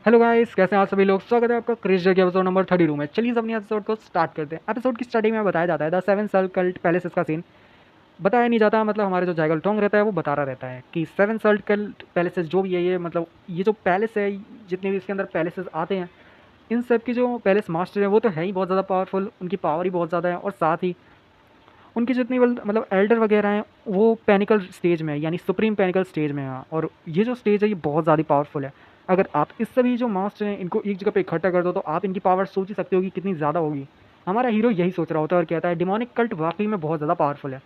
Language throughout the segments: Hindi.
हेलो गाइस, कैसे हैं आप सभी लोग। स्वागत है आपका क्रिश के एपिसोड नंबर 32 में। चलिए अपनी एपिसोड को स्टार्ट करते हैं। एपिसोड की स्टार्टिंग में बताया जाता है द सेवन सल कल्ट पैलेसेस का सीन बताया नहीं जाता। मतलब हमारे जो जाइगल टोंग रहता है वो बता रहा रहता है कि सेवन सल कल्ट पैलेसेस जो भी है, ये मतलब ये जो पैलेस है, जितने भी इसके अंदर पैलेसेस आते हैं, इन सब की जो पैलेस मास्टर है वो तो है ही बहुत ज़्यादा पावरफुल, उनकी पावर ही बहुत ज़्यादा है। और साथ ही उनकी जितनी मतलब एल्डर वगैरह हैं वो पैनिकल स्टेज में है, यानी सुप्रीम पैनिकल स्टेज में है। और ये जो स्टेज है ये बहुत ज़्यादा पावरफुल है। अगर आप इस सभी जो मास्टर हैं इनको एक जगह पे इकट्ठा कर दो तो आप इनकी पावर सोच ही सकते हो कि कितनी ज़्यादा होगी। हमारा हीरो यही सोच रहा होता है और कहता है डिमोनिक कल्ट वाकई में बहुत ज़्यादा पावरफुल है।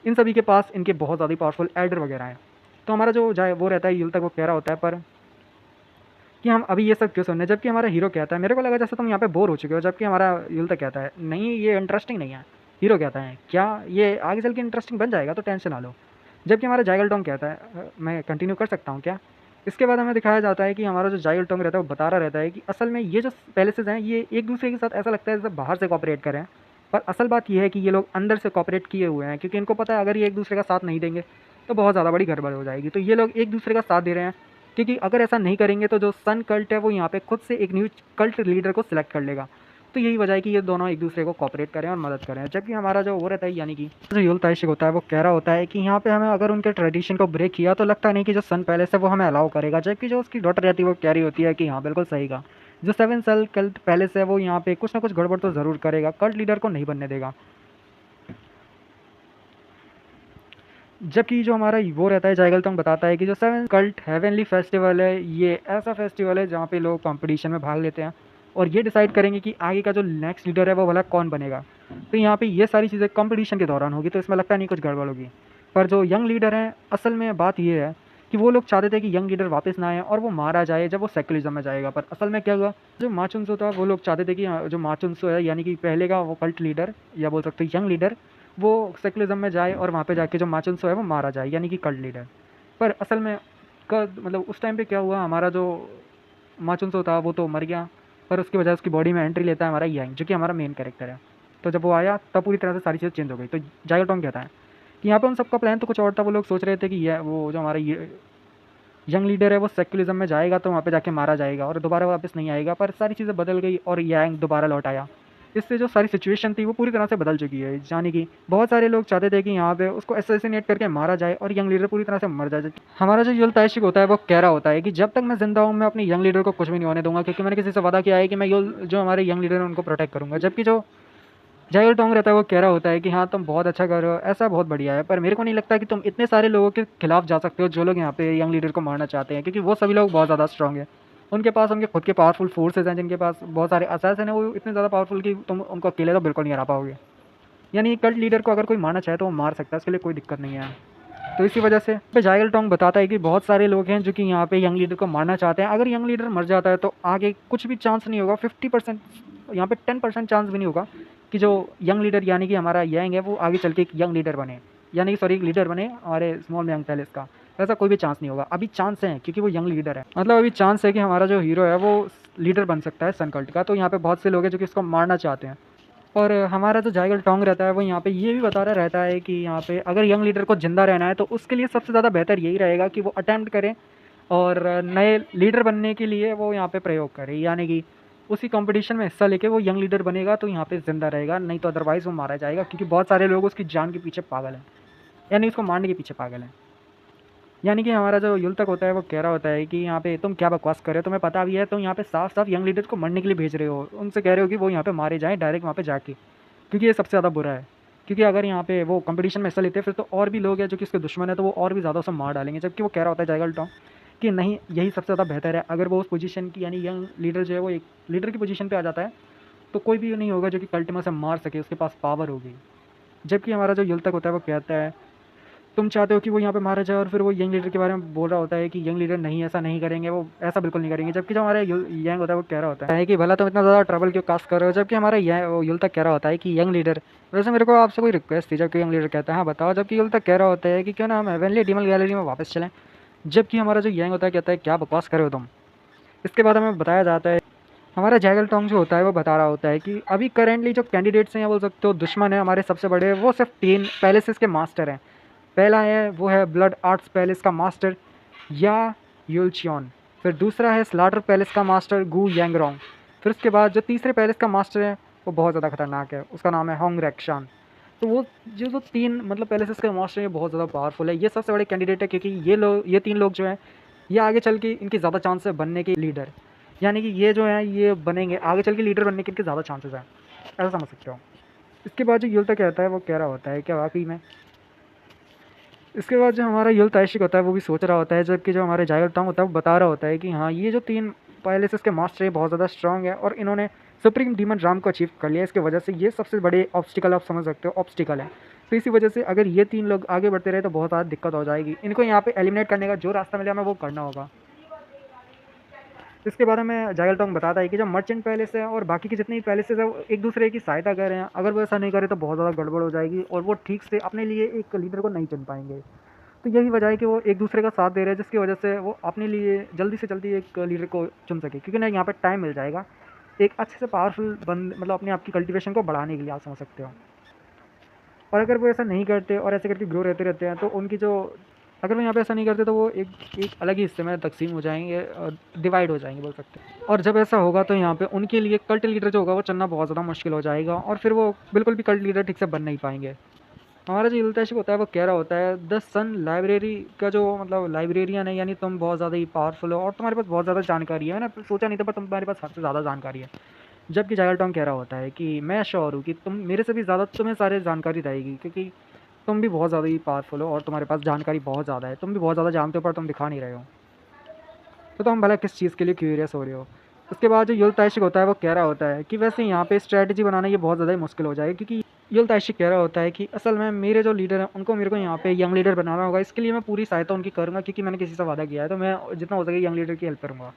इन सभी के पास इनके बहुत ज़्यादा पावरफुल एल्डर वगैरह हैं। तो हमारा जो जाए वो रहता है यूल तक वो कह रहा होता है पर कि हम अभी ये सब क्यों सुनने, जबकि हमारा हीरो कहता है मेरे को लगा जैसे तुम यहाँ पे बोर हो चुके हो। जबकि हमारा यूल तक कहता है नहीं, ये इंटरेस्टिंग नहीं है। हीरो कहता है क्या ये आगे चल के इंटरेस्टिंग बन जाएगा, तो टेंशन ना लो। जबकि हमारा जाइगल टोंग कहता है मैं कंटिन्यू कर सकता हूँ क्या। इसके बाद हमें दिखाया जाता है कि हमारा जो जाइगल टोंग रहता है वो बता रहा रहता है कि असल में ये जो पैलेसेस हैं ये एक दूसरे के साथ ऐसा लगता है जैसे बाहर से कॉपरेट करें, पर असल बात यह है कि ये लोग अंदर से कॉपरेट किए हुए हैं, क्योंकि इनको पता है अगर ये एक दूसरे का साथ नहीं देंगे तो बहुत ज़्यादा बड़ी गड़बड़ हो जाएगी। तो ये लोग एक दूसरे का साथ दे रहे हैं, क्योंकि अगर ऐसा नहीं करेंगे तो जो सन कल्ट है वो यहाँ पे खुद से एक न्यू कल्ट लीडर को सिलेक्ट कर लेगा। तो यही वजह है कि ये दोनों एक दूसरे को कॉपरेट करें और मदद करें। जबकि हमारा जो वो रहता है यानी कि जो यूल ताइशिक होता है वो कह रहा होता है कि यहाँ पे हमें अगर उनके ट्रेडिशन को ब्रेक किया तो लगता नहीं कि जो सन पैलेस है वो हमें अलाउ करेगा। जबकि जो उसकी डॉटर रहती है वो कह रही होती है कि हाँ बिल्कुल सही कहा, जो सेवन सल कल्ट पैलेस है वो यहाँ पे कुछ ना कुछ गड़बड़ तो ज़रूर करेगा, कल्ट लीडर को नहीं बनने देगा। जबकि जो हमारा वो रहता है जाइगल टोंग बताता है कि जो सेवन कल्ट हेवनली फेस्टिवल है ये ऐसा फेस्टिवल है जहाँ पे लोग कंपटीशन में भाग लेते हैं और ये डिसाइड करेंगे कि आगे का जो नेक्स्ट लीडर है वो भला कौन बनेगा। तो यहाँ पे ये सारी चीज़ें कंपटीशन के दौरान होगी, तो इसमें लगता नहीं कुछ गड़बड़ होगी। पर जो यंग लीडर हैं असल में बात ये है कि वो लोग चाहते थे कि यंग लीडर वापस ना आए और वो मारा जाए जब वो सेकुलरिज्म में जाएगा। पर असल में क्या हुआ, जो माचुनसो था वो लोग चाहते थे कि जो माचुनसो है यानी कि पहले का वो कल्ट लीडर या बोल सकते यंग लीडर वो सेकुलरिज्म में जाए और वहाँ पे जाके जो माचुनसो है वो मारा जाए, यानी कि कल्ट लीडर। पर असल में मतलब उस टाइम पे क्या हुआ, हमारा जो माचुनसो था वो तो मर गया, पर उसकी वजह उसकी बॉडी में एंट्री लेता है हमारा यांग जो कि हमारा मेन कैरेक्टर है। तो जब वो आया तब पूरी तरह से सारी चीज़ चेंज हो गई। तो जाइगोटोंग कहता है कि यहाँ पे उन सबका प्लान तो कुछ और था। वो लोग सोच रहे थे कि ये वो जो हमारा यंग लीडर है वो सेक्युलरिज्म में जाएगा तो वहाँ पे जाके मारा जाएगा और दोबारा वापस नहीं आएगा। पर सारी चीज़ें बदल गई और यांग दोबारा लौट आया। इससे जो सारी सिचुएशन थी वो पूरी तरह से बदल चुकी है। यानी कि बहुत सारे लोग चाहते थे कि यहाँ पे उसको असैसिनेट करके मारा जाए और यंग लीडर पूरी तरह से मर जाए। हमारा जो युल ताइशिक होता है वो कह रहा होता है कि जब तक मैं जिंदा हूँ मैं अपने यंग लीडर को कुछ भी नहीं होने दूंगा, क्योंकि मैंने किसी से वादा किया है कि मैं युल जो हमारे यंग लीडर हैं उनको प्रोटेक्ट करूँगा। जबकि जो जाइल टोंग रहता है वो कह रहा होता है कि हाँ तुम बहुत अच्छा कर रहे हो, ऐसा बहुत बढ़िया है, पर मेरे को नहीं लगता कि तुम इतने सारे लोगों के खिलाफ जा सकते हो जो लोग यहाँ पे यंग लीडर को मारना चाहते हैं, क्योंकि वो सभी लोग बहुत ज़्यादा स्ट्रांग है। उनके पास उनके खुद के पावरफुल फोर्सेज हैं, जिनके पास बहुत सारे असैसिन हैं, वो इतने ज़्यादा पावरफुल कि तुम उनको अकेले तो बिल्कुल नहीं हरा पाओगे। यानी कल्ट लीडर को अगर कोई मारना चाहे तो वो मार सकता है, इसके लिए कोई दिक्कत नहीं है। तो इसी वजह से पे जाइल टोंग बताता है कि बहुत सारे लोग हैं जो कि यहाँ पे यंग लीडर को मारना चाहते हैं। अगर यंग लीडर मर जाता है तो आगे कुछ भी चांस नहीं होगा, 50%, यहाँ पे 10% चांस भी नहीं होगा कि जो यंग लीडर यानी कि हमारा यंग है वो आगे चल के एक यंग लीडर बने, यानी कि सॉरी एक लीडर बने हमारे स्मॉल यंग पैलेस का। ऐसा कोई भी चांस नहीं होगा। अभी चांस है क्योंकि वो यंग लीडर है, मतलब अभी चांस है कि हमारा जो हीरो है वो लीडर बन सकता है सन कल्ट का। तो यहाँ पे बहुत से लोग हैं जो कि इसको मारना चाहते हैं। और हमारा जो जाइगल टोंग रहता है वो यहाँ पे ये भी बता रहा रहता है कि यहाँ पे अगर यंग लीडर को ज़िंदा रहना है तो उसके लिए सबसे ज़्यादा बेहतर यही रहेगा कि वो अटैम्प्ट करें और नए लीडर बनने के लिए वो यहाँ पे प्रयोग करे, यानी कि उसी कंपटीशन में हिस्सा लेके वो यंग लीडर बनेगा तो यहाँ पे ज़िंदा रहेगा, नहीं तो अदरवाइज़ वो मारा जाएगा, क्योंकि बहुत सारे लोग उसकी जान के पीछे पागल हैं, यानी उसको मारने के पीछे पागल हैं। यानी कि हमारा जो युल तक होता है वो कह रहा होता है कि यहाँ पे तुम क्या बकवास कर रहे हो, तुम्हें पता भी है, तुम यहाँ पे साफ साफ यंग लीडर को मरने के लिए भेज रहे हो, उनसे कह रहे हो कि वो यहाँ पे मारे जाएँ डायरेक्ट वहाँ पे जाके, क्योंकि ये सबसे ज़्यादा बुरा है। क्योंकि अगर यहाँ पे वो कंपटीशन में हिस्सा लेते हैं फिर तो और भी लोग हैं जो कि उसके दुश्मन है, तो वो और भी ज़्यादा उसे मार डालेंगे। जबकि वो कह रहा होता है जाइगल टोंग कि नहीं, यही सबसे ज़्यादा बेहतर है। अगर वो उस पोजीशन की यानी यंग लीडर जो है वो एक लीडर की पोजीशन पे आ जाता है तो कोई भी नहीं होगा जो कि कल्ट में उसे मार सके, उसके पास पावर होगी। जबकि हमारा जो युल तक होता है वो कहता है तुम चाहते हो कि वो यहाँ पे मारा जाए, और फिर वो यंग लीडर के बारे में बोल रहा होता है कि यंग लीडर नहीं, ऐसा नहीं करेंगे, वो ऐसा बिल्कुल नहीं करेंगे। जबकि जो हमारा यंग होता है वो कह रहा होता है कि भला तुम इतना ज़्यादा ट्रबल क्यों कास्ट कर रहे हो। जबकि हमारा युल तक कह रहा होता है कि यंग लीडर, वैसे मेरे को आपसे कोई रिक्वेस्ट थी। जबकि यंग लीडर कहता है हाँ बताओ। जबकि युल तक कह रहा होता है कि क्यों ना हम हेवनली डिमल गैलरी में वापस चलें। जबकि हमारा जो यंग होता है कहता है क्या बकवास करे हो तुम। इसके बाद हमें बताया जाता है हमारा जैगल टोंग जो होता है वो बता रहा होता है कि अभी करेंटली जो कैंडिडेट्स हैं या बोल सकते हो दुश्मन है हमारे सबसे बड़े, वो सिर्फ 3 पैलेसेस के मास्टर हैं। पहला है वो है ब्लड आर्ट्स पैलेस का मास्टर या युलचियन, फिर दूसरा है स्लाटर पैलेस का मास्टर गू यांगरोंग। फिर उसके बाद जो तीसरे पैलेस का मास्टर है वो बहुत ज़्यादा खतरनाक है, उसका नाम है होंग रेक्शान। तो वो जो तीन मतलब पैलेसेस के मास्टर हैं ये बहुत ज़्यादा पावरफुल है, ये सबसे बड़े कैंडिडेट है क्योंकि ये तीन लोग जो हैं ये आगे चल के इनकी ज़्यादा चांस है बनने के लीडर, यानी कि ये जो है ये बनेंगे आगे चल के लीडर बनने के इनके ज़्यादा चांसेस हैं, ऐसा समझ सकते हो। इसके बाद जो युल्ता कहता है वो कह रहा होता है क्या वाकई में। इसके बाद जो हमारा युल ताइशिक होता है वो भी सोच रहा होता है, जबकि जो हमारे जायल टोंग होता है वो बता रहा होता है कि हाँ ये जो तीन पैलेसेस के मास्टर है बहुत ज़्यादा स्ट्रॉन्ग है और इन्होंने सुप्रीम डीमन राम को अचीव कर लिया, इसकी वजह से ये सबसे बड़े ऑब्स्टिकल आप समझ सकते हो ऑब्स्टिकल है। तो इसी वजह से अगर ये तीन लोग आगे बढ़ते रहे तो बहुत ज़्यादा दिक्कत हो जाएगी, इनको यहाँ पे एलिमिनेट करने का जो रास्ता मिले हमें वो करना होगा। इसके बारे में जायल टोंग बताता है कि जो मर्चेंट पैलेस है और बाकी के जितने भी पैलेसेस है वो एक दूसरे की सहायता कर रहे हैं, अगर वो ऐसा नहीं करे तो बहुत ज़्यादा गड़बड़ हो जाएगी और वो ठीक से अपने लिए एक लीडर को नहीं चुन पाएंगे। तो यही वजह है कि वो एक दूसरे का साथ दे रहे हैं, जिसकी वजह से वो अपने लिए जल्दी से जल्दी एक लीडर को चुन सके, क्योंकि ना यहाँ पर टाइम मिल जाएगा एक अच्छे से पावरफुल बंद मतलब अपने आप की कल्टीवेशन को बढ़ाने के लिए, आप समझ सकते हो। और अगर वो ऐसा नहीं करते और ऐसे करके ग्रो रहते रहते हैं तो उनकी जो अगर वो यहाँ पे ऐसा नहीं करते तो वो एक अलग ही हिस्से में तकसीम हो जाएंगे और डिवाइड हो जाएंगे बोल सकते हैं। और जब ऐसा होगा तो यहाँ पे उनके लिए कल्ट लीडर जो होगा वो चुनना बहुत ज़्यादा मुश्किल हो जाएगा और फिर वो बिल्कुल भी कल्ट लीडर ठीक से बन नहीं पाएंगे। हमारा जो युल्ताशिक होता है वो कह रहा होता है द सन लाइब्रेरी का जो मतलब लाइब्रेरियन है, यानी तुम बहुत ज़्यादा ही पावरफुल हो और तुम्हारे पास बहुत ज़्यादा जानकारी है, मैंने सोचा नहीं था पर तुम्हारे पास सबसे ज़्यादा जानकारी है। जबकि जायल टोंग कह रहा होता है कि मैं श्योर हूँ कि तुम मेरे से भी ज़्यादा तुम्हें सारे जानकारी रहेगी, क्योंकि तुम भी बहुत ज़्यादा ही पावरफुल हो और तुम्हारे पास जानकारी बहुत ज़्यादा है, तुम भी बहुत ज़्यादा जानते हो पर तुम दिखा नहीं रहे हो। तो तुम भला किस चीज़ के लिए क्यूरियस हो रहे हो। उसके बाद जो युल्ताशिक होता है वो कह रहा होता है कि वैसे यहाँ पे स्ट्रैटेजी बनाना ये बहुत ज़्यादा ही मुश्किल हो जाएगा, क्योंकि युल्ताशिक कह रहा होता है कि असल में मेरे जो लीडर हैं उनको मेरे को यहाँ पे यंग लीडर बनाना होगा, इसके लिए मैं पूरी सहायता उनकी करूँगा, क्योंकि मैंने किसी से वादा किया है तो मैं जितना हो सके यंग लीडर की हेल्प करूँगा।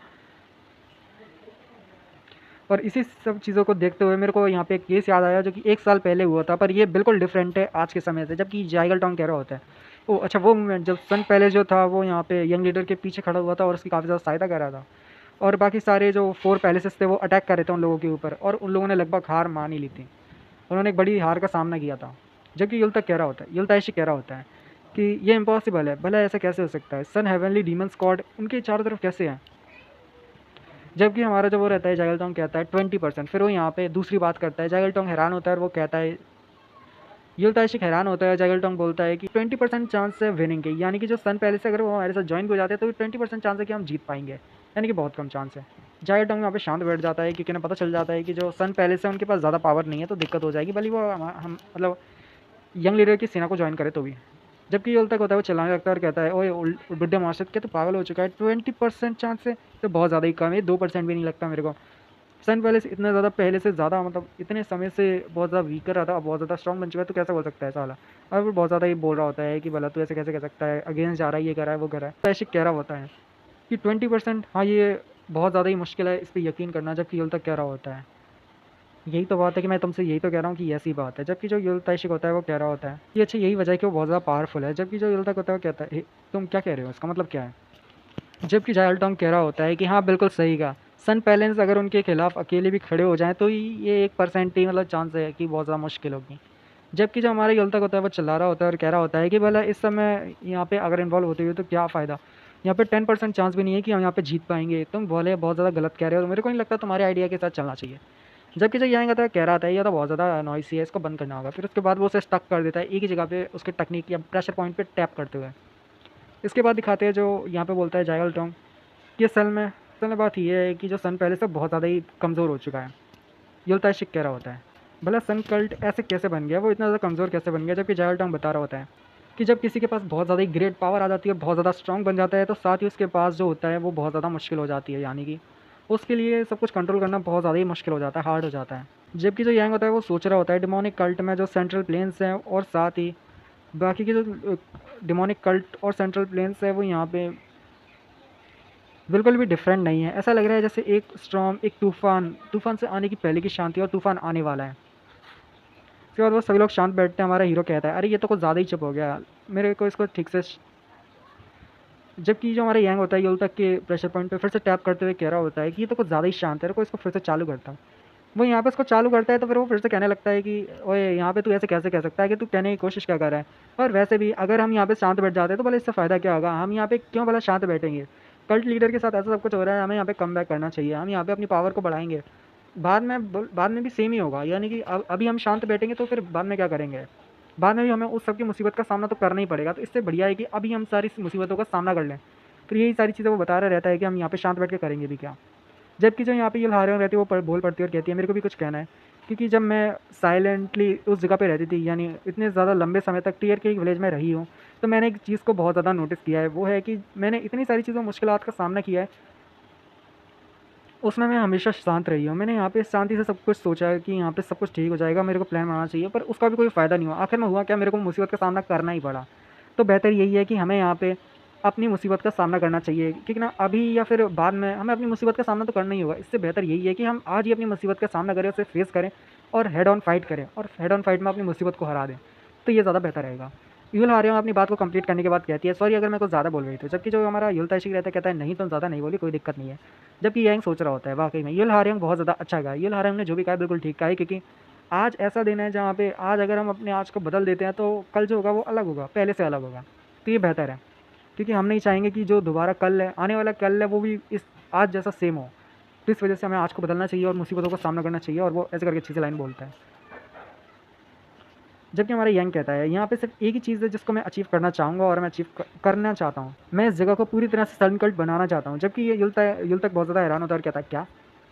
और इसी सब चीज़ों को देखते हुए मेरे को यहाँ पे एक केस याद आया जो कि 1 साल पहले हुआ था, पर ये बिल्कुल डिफरेंट है आज के समय से, जबकि जाइगल टोंग कह रहा होता है ओ अच्छा वो मोमेंट जब सन पैलेस जो था वो यहाँ पे यंग लीडर के पीछे खड़ा हुआ था और उसकी काफ़ी ज़्यादा सहायता कर रहा था, और बाकी सारे जो 4 पैलेसेस थे वो अटैक कर रहे थे उन लोगों के ऊपर और उन लोगों ने लगभग हार मान ही ली थी, उन्होंने एक बड़ी हार का सामना किया था। जबकि युल तक कह रहा होता है युल्ताइशी कह रहा होता है कि ये इम्पॉसिबल है, भला ऐसा कैसे हो सकता है, सन हेवनली डीमन स्क्वाड उनके चारों तरफ कैसे हैं। जबकि हमारा जो वो रहता है जागल टोंग कहता है 20%, फिर वो यहाँ पे दूसरी बात करता है, जागल टोंग हैरान होता है और वो कहता है युल्ताशिक हैरान होता है, जागल टोंग बोलता है कि 20% चांस है विनिंग के, यानी कि जो सन पैलेस से अगर वो हमारे साथ ज्वाइन हो जाते हैं तो 20% चांस है कि हम जीत पाएंगे, यानी कि बहुत कम चांस है। जागल टोंग यहाँ पे शांत बैठ जाता है क्योंकि उन्हें पता चल जाता है कि जो सन पैलेस है उनके पास ज़्यादा पावर नहीं है तो दिक्कत हो जाएगी, भले वो हम मतलब यंग लीडर की सेना को ज्वाइन करे तो भी। जबकि युल तक होता है वो चिल्लाने लगता है और कहता है ओए बुड्ढे मास्टर क्या तो पागल हो चुका है, 20% चांस है तो बहुत ज़्यादा ही कम है, 2% भी नहीं लगता मेरे को। सन पैलेस इतना ज़्यादा पहले से ज़्यादा मतलब इतने समय से बहुत ज़्यादा वीकर रहा था, अब बहुत ज़्यादा स्ट्रॉन्ग बन चुका है, तो कैसा हो सकता है साला। और फिर बहुत ज़्यादा ही बोल रहा होता है कि भला तू ऐसे कैसे कह सकता है, अगेंस्ट जा रहा है, ये कर रहा है वो कर रहा है, तो ऐसे कह रहा होता है कि 20%, हाँ ये बहुत ज़्यादा ही मुश्किल है इस पर यकीन करना। जबकि युल तक कह रहा होता है यही तो बात है कि मैं तुमसे यही तो कह रहा हूँ कि ऐसी बात है। जबकि जो युल ताइशिक होता है वो कह रहा होता है कि अच्छा यही वजह है कि वो बहुत ज़्यादा पावरफुल है। जबकि जो युल तक होता है वो कहता है तुम क्या कह रहे हो, इसका मतलब क्या है। जबकि जायल टोंग कह रहा होता है कि हाँ बिल्कुल सही कहा, सन पैलेंस अगर उनके खिलाफ अकेले भी खड़े हो जाएं तो ये 1% ही मतलब चांस है कि बहुत ज़्यादा मुश्किल होगी। जबकि जो हमारा युल तक होता है वो चिल्ला रहा होता है और कह रहा होता है कि भला इस समय यहाँ पे अगर इन्वॉल्व होते हुए तो क्या फ़ायदा, यहाँ पे 10% चांस भी नहीं है कि हम यहाँ पे जीत पाएंगे, तुम बोले बहुत ज़्यादा गलत कह रहे हो, तो मेरे को नहीं लगता तुम्हारे आइडिया के साथ चलना चाहिए। जबकि जो यहाँ था कह रहा था ये तो बहुत ज़्यादा नॉइसी है, इसको बंद करना होगा। फिर उसके बाद वो उसे स्टक कर देता है एक ही जगह पे उसके टेक्निक या प्रेशर पॉइंट पे टैप करते हुए। इसके बाद दिखाते हैं जो यहाँ पे बोलता है जायल टोंग कि असल में बात ये है कि जो सन पहले से बहुत ज़्यादा ही कमज़ोर हो चुका है। युल्ताशिक कह रहा होता है भला सन कल्ट ऐसे कैसे बन गया, वो इतना ज़्यादा कमज़ोर कैसे बन गया। जबकि जायल टोंग बता रहा होता है कि जब किसी के पास बहुत ज़्यादा ही ग्रेट पावर आ जाती है, बहुत ज़्यादा स्ट्रॉन्ग बन जाता है, तो साथ ही उसके पास जो होता है वो बहुत ज़्यादा मुश्किल हो जाती है, यानी कि उसके लिए सब कुछ कंट्रोल करना बहुत ज़्यादा ही मुश्किल हो जाता है, हार्ड हो जाता है। जबकि जो यांग होता है वो सोच रहा होता है डिमोनिक कल्ट में जो सेंट्रल प्लेन्स हैं और साथ ही बाकी के जो डिमोनिक कल्ट और सेंट्रल प्लेन्स है वो यहाँ पे बिल्कुल भी डिफरेंट नहीं है। ऐसा लग रहा है जैसे एक स्टॉर्म, एक तूफान से आने की पहले की शांति और तूफान आने वाला है। उसके बाद वो सभी लोग शांत बैठते हैं। हमारा हीरो कहता है अरे ये तो कुछ ज़्यादा ही चुप हो गया, मेरे को इसको ठीक से। जबकि जो हमारा यंग होता है यूल तक के प्रेशर पॉइंट पे फिर से टैप करते हुए कह रहा होता है कि ये तो कुछ ज़्यादा ही शांत है, को इसको फिर से चालू करता हूँ। वो यहाँ पे इसको चालू करता है तो फिर वो फिर से कहने लगता है कि ओए यहाँ पे तू ऐसे कैसे कह सकता है, कि तू कहने की कोशिश क्या कर रहा है। और वैसे भी अगर हम यहाँ पे शांत बैठ जाते हैं तो भले इससे फ़ायदा क्या होगा, हम यहाँ पे क्यों भला शांत बैठेंगे, कल्ट लीडर के साथ ऐसा सब कुछ हो रहा है, हमें यहाँ पे कम बैक करना चाहिए, हम यहाँ पे अपनी पावर को बढ़ाएंगे। बाद में भी सेम ही होगा, यानी कि अभी हम शांत बैठेंगे तो फिर बाद में क्या करेंगे, बाद में भी हमें उस सब की मुसीबत का सामना तो करना ही पड़ेगा। तो इससे बढ़िया है कि अभी हम सारी मुसीबतों का सामना कर लें। फिर यही सारी चीज़ें वो बता रहा रहता है कि हम यहाँ पे शांत बैठ के करेंगे भी क्या। जबकि जो यहाँ पे युलहारियों रहती है वो बोल पड़ती है और कहती है मेरे को भी कुछ कहना है, क्योंकि जब मैं साइलेंटली उस जगह पे रहती थी, यानी इतने ज़्यादा लंबे समय तक टीयर के एक विलेज में रही हूँ, तो मैंने एक चीज़ को बहुत ज़्यादा नोटिस किया है, वो है कि मैंने इतनी सारी चीज़ों मुश्किलात का सामना किया है, उसमें मैं हमेशा शांत रही हूँ। मैंने यहाँ पे शांति से सब कुछ सोचा है कि यहाँ पे सब कुछ ठीक हो जाएगा, मेरे को प्लान बनाना चाहिए, पर उसका भी कोई फ़ायदा नहीं हुआ। आखिर में हुआ क्या, मेरे को मुसीबत का सामना करना ही पड़ा। तो बेहतर यही है कि हमें यहाँ पे अपनी मुसीबत का सामना करना चाहिए, क्योंकि ना अभी या फिर बाद में हमें अपनी मुसीबत का सामना तो करना ही होगा। इससे बेहतर यही है कि हम आज ही अपनी मुसीबत का सामना करें, उसे फेस करें और हेड ऑन फाइट करें, और हेड ऑन फाइट में अपनी मुसीबत को हरा दें। तो ये ज़्यादा बेहतर रहेगा। युल अपनी बात को कंप्लीट करने के बाद कहती है सॉरी अगर मैं कुछ ज़्यादा बोल रही थी, जबकि जो हमारा युलताशिक रहता है कहता है नहीं तुम ज़्यादा नहीं बोली, कोई दिक्कत नहीं है। जबकि यंग सोच रहा होता है वाकई में युल बहुत ज़्यादा अच्छा कहा, युल ने जो भी कहा बिल्कुल ठीक कहा है, क्योंकि आज ऐसा दिन है जहाँ पे आज अगर हम अपने आज को बदल देते हैं तो कल जो होगा वो अलग होगा, पहले से अलग होगा। तो ये बेहतर है, क्योंकि हम नहीं चाहेंगे कि जो दोबारा कल है, आने वाला कल है, वो भी इस आज जैसा सेम हो। तो इस वजह से हमें आज को बदलना चाहिए और मुसीबतों का सामना करना चाहिए। और वो ऐसे करके अच्छी सी लाइन बोलता है। जबकि हमारा यंग कहता है यहाँ पे सिर्फ एक ही चीज़ है जिसको मैं अचीव करना चाहूँगा और मैं अचीव करना चाहता हूँ, मैं इस जगह को पूरी तरह से सनकल्ट बनाना चाहता हूँ। जबकि ये युल तक बहुत ज़्यादा हैरान होता है और कहता है क्या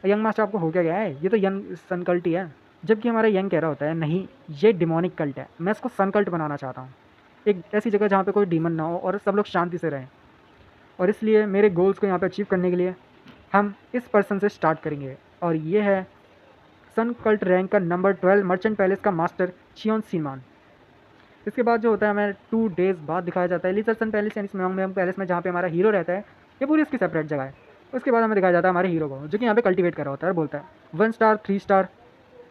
यंग मास्टर आपको हो क्या गया है, ये तो यंग सनकल्ट ही है। जबकि हमारा यंग कह रहा होता है नहीं ये डिमोनिक कल्ट है, मैं इसको सनकल्ट बनाना चाहता हूँ, एक ऐसी जगह जहाँ पे कोई डीमन ना हो और सब लोग शांति से रहें। और इसलिए मेरे गोल्स को यहाँ पे अचीव करने के लिए हम इस पर्सन से स्टार्ट करेंगे, और ये है सन कल्ट रैंक का नंबर 12 मर्चेंट पैलेस का मास्टर चियोन सीमान। इसके बाद जो होता है हमें 2 डेज़ बाद दिखाया जाता है लिजरसन पैलेस यानी स्मोंग पैलेस में, जहाँ पे हमारा हीरो रहता है। ये पूरी इसकी सेपरेट जगह है। उसके बाद हमें दिखाया जाता है हमारे हीरो को, जो कि यहाँ पे कल्टीवेट कर रहा होता है, बोलता है 1 स्टार 3 स्टार।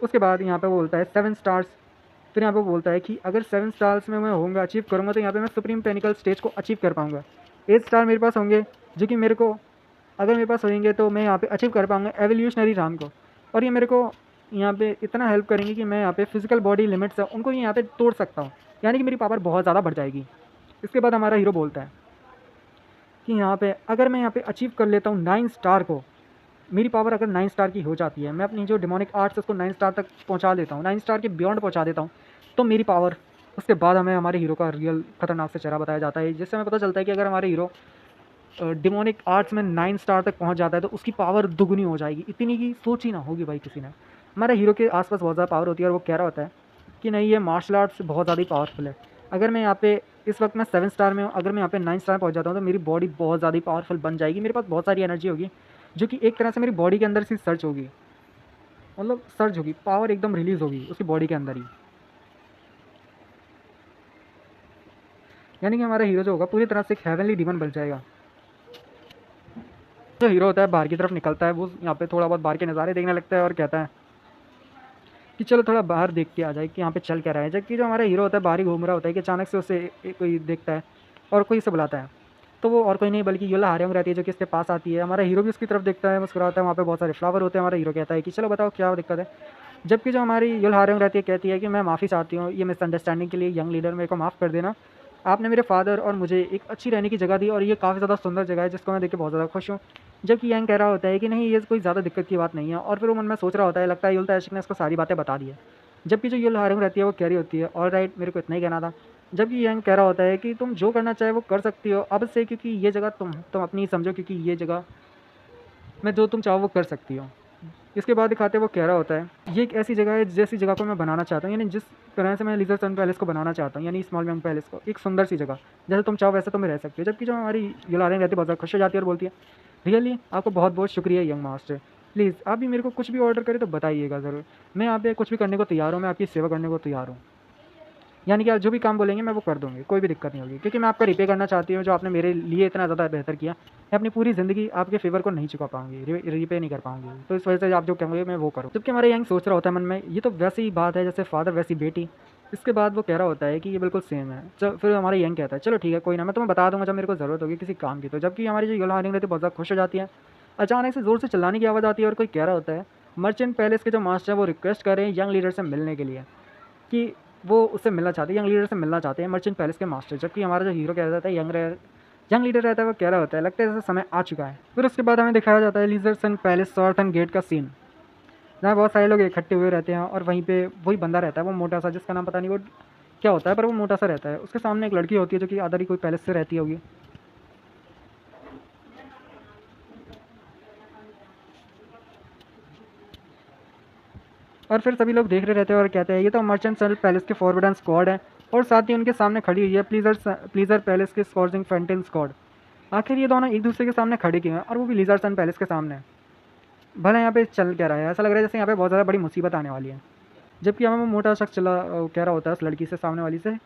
उसके बाद यहाँ पे वो बोलता है 7 स्टार्स। फिर यहाँ पे बोलता है कि अगर 7 स्टार्स में मैं होऊंगा अचीव करूँगा तो यहाँ पे मैं सुप्रीम पेनिकल स्टेज को अचीव कर पाऊँगा। 8 स्टार मेरे पास होंगे, जो कि मेरे को अगर मेरे पास होंगे तो मैं यहाँ पे अचीव कर पाऊँगा एवोल्यूशनरी राम को, और ये मेरे को यहाँ पे इतना हेल्प करेंगे कि मैं यहाँ पे फिजिकल बॉडी लिमिट्स है उनको यहाँ पे तोड़ सकता हूँ, यानी कि मेरी पावर बहुत ज़्यादा बढ़ जाएगी। इसके बाद हमारा हीरो बोलता है कि यहाँ पे अगर मैं यहाँ पे अचीव कर लेता हूँ 9 स्टार को, मेरी पावर अगर 9 स्टार की हो जाती है, मैं अपनी जो डिमोनिक आर्ट्स है उसको 9 स्टार तक पहुँचा देता हूँ, 9 स्टार के बियॉन्ड पहुँचा देता हूँ, तो मेरी पावर। उसके बाद हमें हमारे हीरो का रियल खतरनाक से चेहरा बताया जाता है, जिससे हमें पता चलता है कि अगर हमारे हीरो डिमोनिक आर्ट्स में 9 स्टार तक पहुंच जाता है तो उसकी पावर दुगनी हो जाएगी, इतनी की सोची ना होगी भाई किसी ने। हमारे हीरो के आसपास बहुत ज़्यादा पावर होती है और वो कह रहा होता है कि नहीं ये मार्शल आर्ट्स बहुत ज़्यादा ही पावरफुल है। अगर मैं यहाँ पे इस वक्त मैं 7 स्टार में हूँ, अगर मैं यहाँ पे 9 स्टार में पहुँच जाता हूँ तो मेरी बॉडी बहुत ज़्यादा ही पावरफुल बन जाएगी, मेरे पास बहुत सारी एनर्जी होगी, जो कि एक तरह से मेरी बॉडी के अंदर से सर्च होगी, मतलब सर्च होगी, पावर एकदम रिलीज़ होगी उसकी बॉडी के अंदर ही। यानी कि हमारा हीरो जो होगा पूरी तरह से एक हेवनली डीमन बन जाएगा। जो हीरो होता है बाहर की तरफ निकलता है, वो यहाँ पे थोड़ा बहुत बाहर के नज़ारे देखने लगता है और कहता है कि चलो थोड़ा बाहर देख के आ जाए कि यहाँ पे चल क्या रहा है। जबकि जो हमारा हीरो होता है बाहर ही घूम रहा होता है कि अचानक से उसे कोई देखता है और कोई इसे बुलाता है, तो वो और कोई नहीं बल्कि युला हारियोंग रहती है जो कि इसके पास आती है। हमारा हीरो भी उसकी तरफ देखता है, मुस्कुराता है, वहाँ पे बहुत सारे फ्लावर होते हैं। हमारा हीरो कहता है कि चलो बताओ क्या दिक्कत है। जबकि जो हमारी युल हारियोंग रहती है कहती है कि मैं माफ़ी चाहती हूँ ये मिसअंडरस्टैंडिंग के लिए, यंग लीडर मेरे को माफ़ कर देना, आपने मेरे फादर और मुझे एक अच्छी रहने की जगह दी और ये काफ़ी ज़्यादा सुंदर जगह है जिसको मैं देख के बहुत ज़्यादा खुश हूँ। जबकि यंग कह रहा होता है कि नहीं ये कोई ज़्यादा दिक्कत की बात नहीं है, और फिर वो मन में सोच रहा होता है, लगता है युल ताशिक ने इसको सारी बातें बता दी है। जबकि जो युल हारियोंग रहती है वो कह रही होती है ऑल राइट मेरे को इतना ही कहना था। जबकि यंग कह रहा होता है कि तुम जो करना चाहे वो कर सकती हो अब से, क्योंकि ये जगह तुम अपनी ही समझो, क्योंकि ये जगह मैं जो तुम चाहो वो कर सकती हो। इसके बाद दिखाते वो कह रहा होता है ये एक ऐसी जगह है जैसी जगह को मैं बनाना चाहता हूँ, यानी जिस तरह से मैं लिजर सन पैलेस को बनाना चाहता हूँ, यानी स्मॉल यंग पैलेस को एक सुंदर सी जगह जैसे तुम चाहो वैसे तुम रह सकती हो। जबकि जो हमारी युलारें रहती है बहुत ज़्यादा खुश हो जाती है और बोलती है रियली आपको बहुत बहुत शुक्रिया यंग मास्टर, प्लीज़ आप भी मेरे को कुछ भी ऑर्डर करें तो बताइएगा ज़रूर, मैं यहाँ पे कुछ भी करने को तैयार हूँ, मैं आपकी सेवा करने को तैयार हूँ। यानी कि आप जो भी काम बोलेंगे मैं वो कर दूँगी, कोई भी दिक्कत नहीं होगी, क्योंकि मैं आपका रिपे करना चाहती हूँ जो आपने मेरे लिए इतना ज़्यादा बेहतर किया। मैं अपनी पूरी ज़िंदगी आपके फेवर को नहीं चुका पाऊँगी, रिपे नहीं कर पाऊँगी, तो इस वजह से आप जो कहोगे मैं वो करूँ। जबकि हमारे यंग सोच रहा होता है मन में ये तो वैसी ही बात है जैसे फादर वैसी बेटी। इसके बाद वो कह रहा होता है कि ये बिल्कुल सेम है। फिर हमारा यंग कहता है चलो ठीक है कोई ना, मैं तुम्हें बता दूँगा जब मेरे को ज़रूरत होगी किसी काम की। तो जबकि हमारी जो युल हारिंग रहती है बहुत ज़्यादा खुश हो जाती है, अचानक से ज़ोर से चिल्लाने की आवाज़ आती है और कोई कह रहा होता है मर्चेंट पैलेस के जो मास्टर है वो रिक्वेस्ट कर रहे हैं यंग लीडर से मिलने के लिए, कि वो उससे मिलना चाहते हैं, यंग लीडर से मिलना चाहते हैं मर्चेंट पैलेस के मास्टर। जबकि हमारा जो हीरो कह रहा था यंग लीडर रहता है वो कह रहा होता है लगता है जैसे समय आ चुका है। फिर उसके बाद हमें दिखाया जाता है लीजर्सन पैलेस सॉर्थन गेट का सीन, जहाँ बहुत सारे लोग इकट्ठे हुए रहते हैं और वहीं पे वही बंदा रहता है वो मोटा सा, जिसका नाम पता नहीं वो क्या होता है, पर वो मोटा सा रहता है। उसके सामने एक लड़की होती है जो कि अदर ही कोई पैलेस से रहती होगी। और फिर सभी लोग देख रहे रहते हैं और कहते हैं ये तो मर्चेंट सल पैलेस के फॉरवर्डन स्क्वाड है, और साथ ही उनके सामने खड़ी हुई है प्लीजर पैलेस के स्कॉर्जिंग फेंटिन स्क्वाड। आखिर ये दोनों एक दूसरे के सामने खड़े क्यों हैं, और वो भी लीजर सन पैलेस के सामने। भला यहाँ पे चल क्या रहा है, ऐसा लग रहा है जैसे यहाँ पे बहुत ज़्यादा बड़ी मुसीबत आने वाली है। जबकि हमें वो मोटा शख्स कह रहा होता है उस लड़की से, सामने वाली से,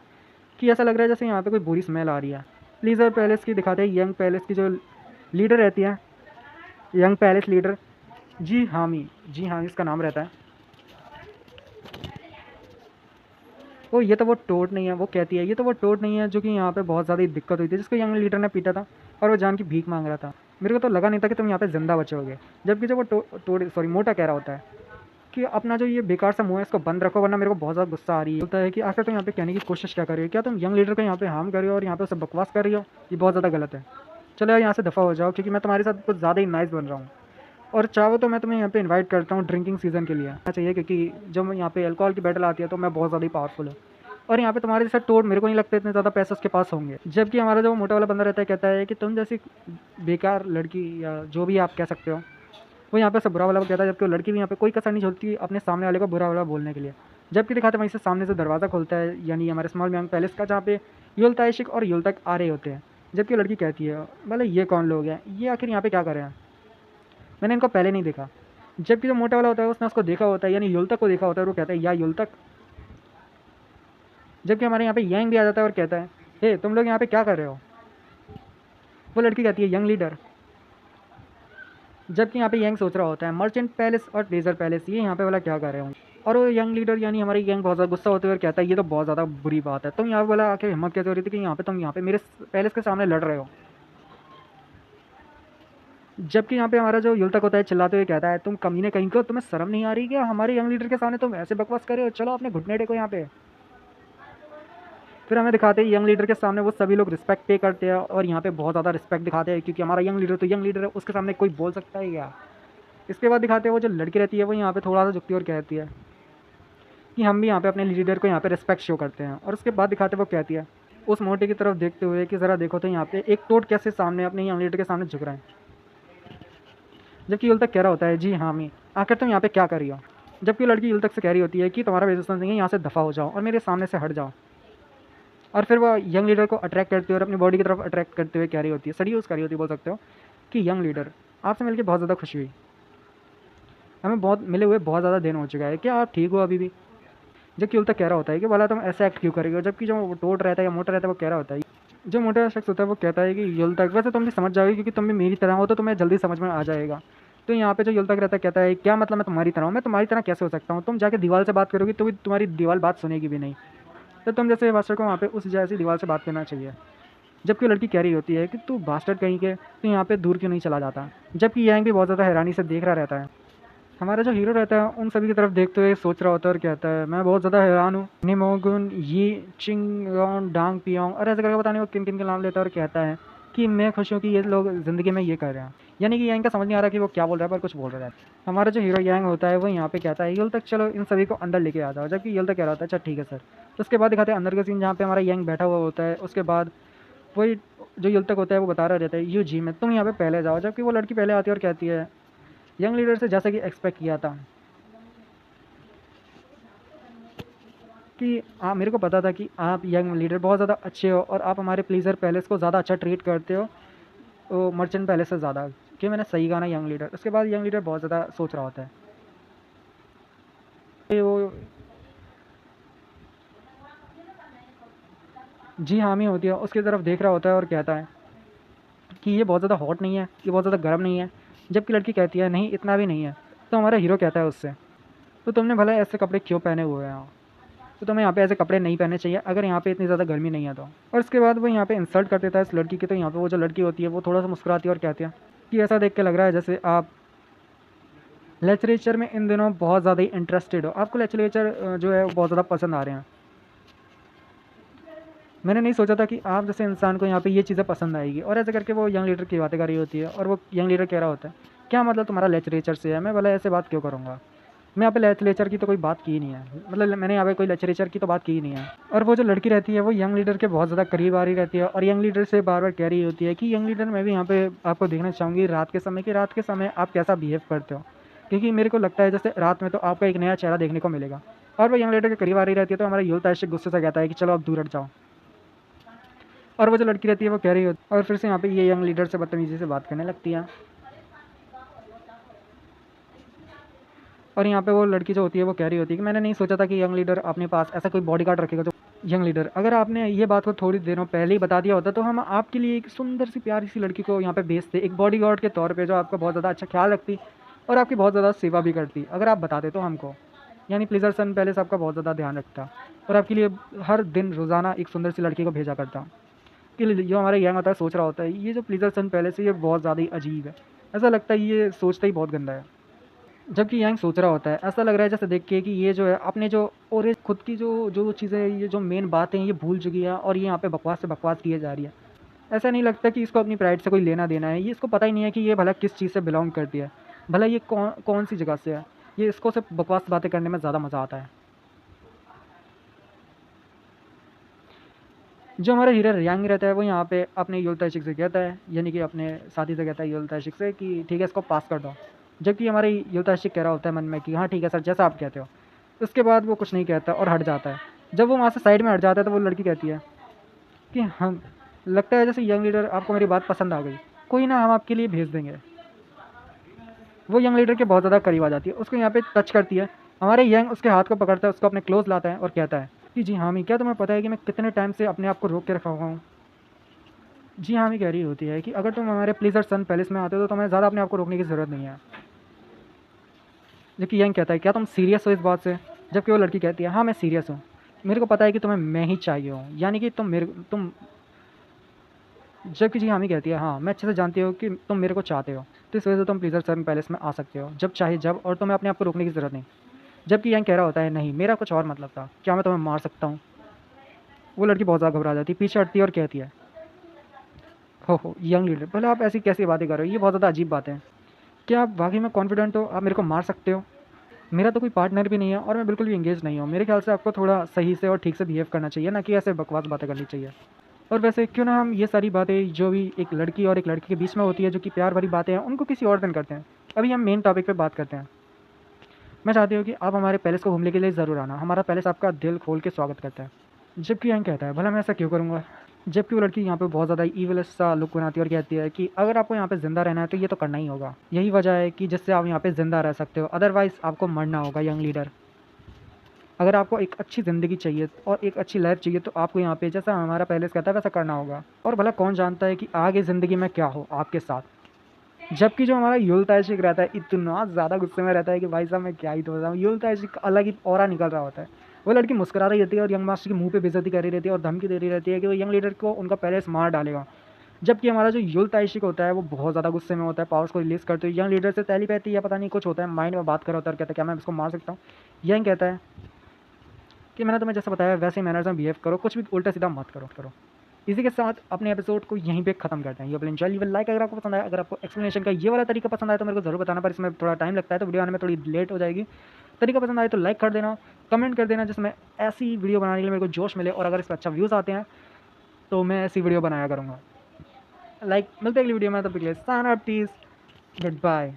कि ऐसा लग रहा है जैसे यहाँ पे कोई बुरी स्मेल आ रही है। प्लीज़र पैलेस की दिखाते हैं यंग पैलेस की जो लीडर रहती है, यंग पैलेस लीडर जी हामी इसका नाम रहता है। ओ ये तो वो टोट नहीं है, वो कहती है ये तो वो टोट नहीं है जो कि यहाँ पे बहुत ज़्यादा दिक्कत हुई थी, जिसको यंग लीडर ने पीटा था और वो जान की भीख मांग रहा था। मेरे को तो लगा नहीं था कि तुम यहाँ पे जिंदा बचोगे। जबकि जब वो टोट सॉरी मोटा कह रहा होता है कि अपना जो ये बेकार सा मुँह है इसको बंद रखो वरना मेरे को बहुत ज़्यादा गुस्सा आ रही है। होता है कि आखिर तुम यहाँ पे कहने की कोशिश क्या कर रही हो, क्या तुम यंग लीडर को यहाँ पे हार्म कर रही हो और यहाँ पे उसे बकवास कर रही हो, ये बहुत ज़्यादा गलत है। चलो यार यहाँ से दफ़ा हो जाओ, क्योंकि मैं तुम्हारे साथ कुछ ज़्यादा ही नाइस बन रहा हूँ। और चाहो तो मैं तुम्हें यहाँ पे इनवाइट करता हूँ ड्रिंकिंग सीज़न के लिए आना चाहिए, क्योंकि जब यहाँ पे अल्कोहल की बैटल आती है तो मैं बहुत ज़्यादा ही पावरफुल हूँ। और यहाँ पे तुम्हारे जैसा टोट मेरे को नहीं लगता इतने ज़्यादा पैसे उसके पास होंगे। जबकि हमारा जो मोटा वाला बंदा रहता है कहता है कि तुम जैसी बेकार लड़की या जो भी आप कह सकते हो, वो यहाँ पे सब बुरा वाला कहता है। जबकि वो लड़की भी यहाँ पे कोई कसर नहीं छोड़ती अपने सामने वाले को बुरा वाला बोलने के लिए। जबकि दिखाते वहीं से सामने से दरवाज़ा खुलता है, यानी हमारे स्मॉल यंग पैलेस का, जहाँ पे युलताइशिक और युलतक आ रहे होते हैं। जबकि लड़की कहती है भले ये कौन लोग हैं, ये आखिर यहाँ पे क्या कर रहे हैं, मैंने इनको पहले नहीं देखा। जबकि जो मोटा वाला होता है उसने उसको देखा होता है, यानी युलतक को देखा होता है, और वो कहता है या युलतक। जबकि हमारे यहाँ पे यंग भी आ जाता है और कहता है हे तुम लोग यहाँ पे क्या कर रहे हो। वो लड़की कहती है यंग लीडर। जबकि यहाँ पे यंग सोच रहा होता है मर्चेंट पैलेस और प्लेजर पैलेस ये यहाँ पे वाला क्या कर रहे हो। और वो यंग लीडर यानी हमारी यंग बहुत ज़्यादा गुस्सा होते हुए कहता है ये तो बहुत ज़्यादा बुरी बात है, तुम यहाँ बोला आखिर हिम्मत कैसे हो रही थी कि यहाँ पे तुम यहाँ पे मेरे पैलेस के सामने लड़ रहे हो। जबकि यहाँ पे हमारा जो युलतक होता है चिल्लाते हुए कहता है तुम कमीने कहीं को, तुम्हें शर्म नहीं आ रही क्या, हमारे यंग लीडर के सामने तुम ऐसे बकवास कर रहे हो, चलो अपने घुटने टेको यहाँ पे। फिर हमें दिखाते हैं यंग लीडर के सामने वो सभी लोग रिस्पेक्ट पे करते हैं और यहाँ पे बहुत ज़्यादा रिस्पेक्ट दिखाते हैं, क्योंकि हमारा यंग लीडर तो यंग लीडर है, उसके सामने कोई बोल सकता है क्या। इसके बाद दिखाते हैं वो जो लड़की रहती है वो यहाँ पे थोड़ा सा झुकती और कहती है कि हम भी यहाँ पे अपने लीडर को यहाँ पे रिस्पेक्ट शो करते हैं। और उसके बाद दिखाते वो कहती है उस मोटे की तरफ देखते हुए कि ज़रा देखो तो यहाँ पे एक टोट कैसे सामने अपने यंग लीडर के सामने झुक रहा है। जबकि युल तक कह रहा होता है जी हाँ मी, आखिर तुम यहाँ पे क्या कर रही हो। जबकि लड़की युल तक से कह रही होती है कि तुम्हारा रेजिस्टेंस नहीं है, यहाँ से दफ़ा हो जाओ और मेरे सामने से हट जाओ। और फिर वह यंग लीडर को अट्रैक्ट करते हुए और अपनी बॉडी की तरफ अट्रैक्ट करते हुए कह रही होती है, सडीयूज़ कर रही होती है बोल सकते हो, कि यंग लीडर आपसे मिलकर बहुत ज़्यादा खुशी हुई, हमें बहुत मिले हुए बहुत ज़्यादा दिन हो चुका है, क्या आप ठीक हो अभी भी। जबकि युल तक कह रहा होता है कि वाला तुम ऐसे एक्ट क्यों कर रही हो। जबकि जो टोट रहता है या मोटा रहता है वो कह रहा होता है, जो मोटा शख्स होता है वो कहता है कि युल तक वैसे तुम भी समझ जाओगे क्योंकि तुम भी मेरी तरह हो तो तुम्हें जल्दी समझ में आ जाएगा। तो यहाँ पे जो युल तक रहता है कहता है क्या मतलब मैं तुम्हारी तरह हूँ, मैं तुम्हारी तरह कैसे हो सकता हूँ, तुम जाके दीवार से बात करोगी तो भी तुम्हारी दीवार बात सुनेगी भी नहीं, तो तुम जैसे बास्टर्ड को वहाँ पे उस जैसी दीवार से बात करना चाहिए। जबकि लड़की कह रही होती है कि तू बास्टर्ड कहीं के, तो यहाँ पे दूर क्यों नहीं चला जाता। जबकि यंग भी बहुत ज़्यादा हैरानी से देख रहा रहता है। हमारा जो हीरो रहता है उन सभी की तरफ देखते हुए सोच रहा होता है और कहता है मैं बहुत ज़्यादा हैरान हूँ, निमोगुन ये चिंगोन डांग पियोंग, और ऐसे करके बताने वो किन किन के नाम लेता है और कहता है कि मैं खुश हूँ कि ये लोग ज़िंदगी में ये कर रहे हैं। यानी कि यंग का समझ नहीं आ रहा कि वो क्या बोल रहा है, पर कुछ बोल रहा है। हमारा जो हीरो यंग होता है वो यहाँ पे कहता है यल तक चलो इन सभी को अंदर लेके आ जाओ। जबकि यल तक कह रहा होता है अच्छा ठीक है सर। तो उसके बाद दिखाते हैं अंदर का सीन जहाँ पे हमारा यंग बैठा हुआ होता है। उसके बाद वही जो यल तक होता है वो बता रहा रहता है यू जी में तुम यहाँ पे पहले जाओ। जबकि वो लड़की पहले आती है और कहती है यंग लीडर से जैसा कि एक्सपेक्ट किया था कि मेरे को पता था कि आप यंग लीडर बहुत ज़्यादा अच्छे हो और आप हमारे प्लीज़र पैलेस को ज़्यादा अच्छा ट्रीट करते हो मर्चेंट पैलेस से ज़्यादा, कि मैंने सही कहा ना यंग लीडर। उसके बाद यंग लीडर बहुत ज़्यादा सोच रहा होता है कि वो जी हामी होती है उसकी तरफ देख रहा होता है और कहता है कि ये बहुत ज़्यादा हॉट नहीं है, ये बहुत ज़्यादा गर्म नहीं है। जबकि लड़की कहती है नहीं इतना भी नहीं है। तो हमारा हीरो कहता है उससे तो तुमने भला ऐसे कपड़े क्यों पहने हुए हैं, तो तुम्हें यहाँ पे ऐसे कपड़े नहीं पहनने चाहिए अगर यहाँ पे इतनी ज़्यादा गर्मी नहीं है तो। और उसके बाद वो यहाँ पे इंसल्ट कर देता है इस लड़की की। तो यहाँ पे वो जो लड़की होती है वो थोड़ा सा मुस्कुराती है और कहती है कि ऐसा देख के लग रहा है जैसे आप लिटरेचर में इन दिनों बहुत ज़्यादा ही इंटरेस्टेड हो, आपको लिटरेचर जो है वो बहुत ज़्यादा पसंद आ रहे हैं। मैंने नहीं सोचा था कि आप जैसे इंसान को यहाँ पे ये चीज़ें पसंद आएगी। और ऐसे करके वो यंग लीडर की बातें कर रही होती है और वो यंग लीडर कह रहा होता है, क्या मतलब तुम्हारा लिटरेचर से है? मैं बोला ऐसे बात क्यों करूँगा, मैं यहाँ पे लिटरेचर की तो कोई बात की ही नहीं है, मतलब मैंने यहाँ पे कोई लिटरेचर की तो बात की ही नहीं है। और वो जो लड़की रहती है वो यंग लीडर के बहुत ज़्यादा करीब आ रही रहती है और यंग लीडर से बार बार कह रही होती है कि यंग लीडर मैं भी यहाँ पे आपको देखना चाहूँगी रात के समय, कि रात के समय आप कैसा बिहेव करते हो, क्योंकि मेरे को लगता है जैसे रात में तो आपका एक नया चेहरा देखने को मिलेगा। और वो यंग लीडर के करीब आ रही रहती है तो हमारा युल ताशिक गुस्से से कहता है कि चलो अब दूर हट जाओ। और वो जो लड़की रहती है वो कह रही होती है और फिर से यहाँ पे ये यंग लीडर से बदतमीजी से बात करने लगती है। और यहाँ पे वो लड़की जो होती है वो कह रही होती है कि मैंने नहीं सोचा था कि यंग लीडर अपने पास ऐसा कोई बॉडीगार्ड रखेगा। जो यंग लीडर, अगर आपने ये बात को थोड़ी देरों पहले ही बता दिया होता तो हम आपके लिए एक सुंदर सी प्यारी सी लड़की को यहाँ पे भेजते, एक बॉडीगार्ड के तौर पे, जो आपका बहुत ज़्यादा अच्छा ख्याल रखती और आपकी बहुत ज़्यादा सेवा भी करती। अगर आप बताते तो हमको, यानी प्लीज़र सन पैलेस आपका बहुत ज़्यादा ध्यान रखता और आपके लिए हर दिन रोज़ाना एक सुंदर सी लड़की को भेजा करता। कि जो हमारा यंग होता है सोच रहा होता है ये जो प्लीज़र सन पैलेस है ये बहुत ज़्यादा ही अजीब है, ऐसा लगता है ये सोचता ही बहुत गंदा है। जबकि यंग सोच रहा होता है, ऐसा लग रहा है जैसे देख के कि ये जो है अपने जो और ये खुद की जो जो चीज़ें, ये जो मेन बातें हैं ये भूल चुकी है और ये यहाँ पे बकवास से बकवास किए जा रही है। ऐसा नहीं लगता कि इसको अपनी प्राइड से कोई लेना देना है, ये इसको पता ही नहीं है कि ये भला किस चीज़ से बिलोंग करती है, भला ये कौन कौन सी जगह से है। ये इसको सिर्फ बकवास बातें करने में ज़्यादा मज़ा आता है। जो हमारा हीरो यंग रहता है वो यहाँ पे अपने युलताशिक से कहता है, यानी कि अपने साथी से कहता है युलताशिक से कि ठीक है इसको पास कर दो। जबकि हमारे युलताशिक कह रहा होता है मन में कि हाँ ठीक है सर, जैसा आप कहते हो। उसके बाद वो कुछ नहीं कहता और हट जाता है। जब वो वहाँ से साइड में हट जाता है तो वो लड़की कहती है कि हम, लगता है जैसे यंग लीडर आपको मेरी बात पसंद आ गई, कोई ना हम आपके लिए भेज देंगे। वो यंग लीडर के बहुत ज़्यादा करीब आ जाती है, उसको यहाँ पे टच करती है। हमारे यंग उसके हाथ को पकड़ता है, उसको अपने क्लोज लाता है और कहता है कि जी हाँ मी, क्या तुम्हें पता है कि मैं कितने टाइम से अपने आप को रोक के रखा हुआ हूँ। जी हाँ मी कह रही होती है कि अगर तुम हमारे प्लीज़र सन पैलेस में आते हो तो तुम्हें ज़्यादा अपने आप को रोकने की ज़रूरत नहीं है। जबकि यंग कहता है क्या तुम सीरियस हो इस बात से? जबकि वो लड़की कहती है हाँ मैं सीरियस हूँ, मेरे को पता है कि तुम्हें मैं ही चाहिए हूँ, यानी कि तुम। जबकि जी हामी कहती है हाँ मैं अच्छे से जानती हूँ कि तुम मेरे को चाहते हो, तो इस वजह से तुम प्लीज़र सन पैलेस में आ सकते हो जब चाहे जब, और तुम्हें अपने आप को रोकने की ज़रूरत नहीं। जबकि यंग कह रहा होता है नहीं, मेरा कुछ और मतलब था, क्या मैं तुम्हें मार सकता हूँ? वो लड़की बहुत ज़्यादा घबरा जाती है, पीछे हटती है और कहती है हो यंग लीडर, भले आप ऐसी कैसी बातें कर रहे हो, ये बहुत ज़्यादा अजीब बातें हैं। क्या आप वाकई में कॉन्फिडेंट हो, आप मेरे को मार सकते हो? मेरा तो कोई पार्टनर भी नहीं है और मैं बिल्कुल भी एंगेज नहीं हूँ, मेरे ख्याल से आपको थोड़ा सही से और ठीक से बिहेव करना चाहिए, ना कि ऐसे बकवास बातें करनी चाहिए। और वैसे क्यों ना हम ये सारी बातें जो भी एक लड़की और एक लड़के के बीच में होती है, जो कि प्यार भरी बातें हैं, उनको किसी और दिन करते हैं। अभी हम मेन टॉपिक पे बात करते हैं। मैं चाहती हूँ कि आप हमारे पैलेस को घूमने के लिए ज़रूर आना, हमारा पैलेस आपका दिल खोल के स्वागत करता है। जबकि यंग कहता है भला मैं ऐसा क्यों करूँगा? जबकि वो लड़की यहाँ पे बहुत ज़्यादा ईविल सा लुक बनाती है और कहती है कि अगर आपको यहाँ पे ज़िंदा रहना है तो ये तो करना ही होगा, यही वजह है कि जिससे आप यहाँ पे ज़िंदा रह सकते हो, अदरवाइज़ आपको मरना होगा यंग लीडर। अगर आपको एक अच्छी ज़िंदगी चाहिए और एक अच्छी लाइफ चाहिए तो आपको यहाँ पे जैसा हमारा पैलेस कहता है वैसा करना होगा। और भला कौन जानता है कि आगे ज़िंदगी में क्या हो आपके साथ। जबकि जो हमारा युल ताशिक रहता है इतना ज़्यादा गुस्से में रहता है कि भाई साहब मैं क्या ही तो बताऊँ, युल ताशिक अलग ही ऑरा निकल रहा होता है। वो लड़की मुस्कुरा रही रहती है और यंग मास्टर के मुंह पे बेइज्जती कर रही रहती है और धमकी दे रही रहती है कि वो यंग लीडर को उनका पैलेस मार डालेगा। जबकि हमारा जो युल ताशिक होता है वो बहुत ज़्यादा गुस्से में होता है, पावर्स को रिलीज़ करते हुए यंग लीडर से टेलीपैथी या पता नहीं कुछ होता है, माइंड में बात कर रहा होता है और कहता है क्या मैं इसको मार सकता हूँ? यंग कहता है कि मैंने तुम्हें जैसा बताया वैसे ही मैनर्स में बिहेव करो, कुछ भी उल्टा सीधा मत करो। इसी के साथ अपने एपिसोड को यहीं पे खत्म करते हैं। ये एंजॉय लीव लाइक अगर आपको पसंद आया, अगर आपको एक्सप्लेनेशन का ये वाला तरीका पसंद आया तो मेरे को ज़रूर बताना, पर इसमें थोड़ा टाइम लगता है तो वीडियो आने में थोड़ी लेट हो जाएगी। तरीका पसंद आए तो लाइक कर देना, कमेंट कर देना जिसमें ऐसी वीडियो बनाने के लिए मेरे को जोश मिले, और अगर इस पर अच्छा व्यूज़ आते हैं तो मैं ऐसी वीडियो बनाया करूँगा। लाइक मिलते हैं अगली वीडियो में, तब तक के लिए sign up, please, good bye.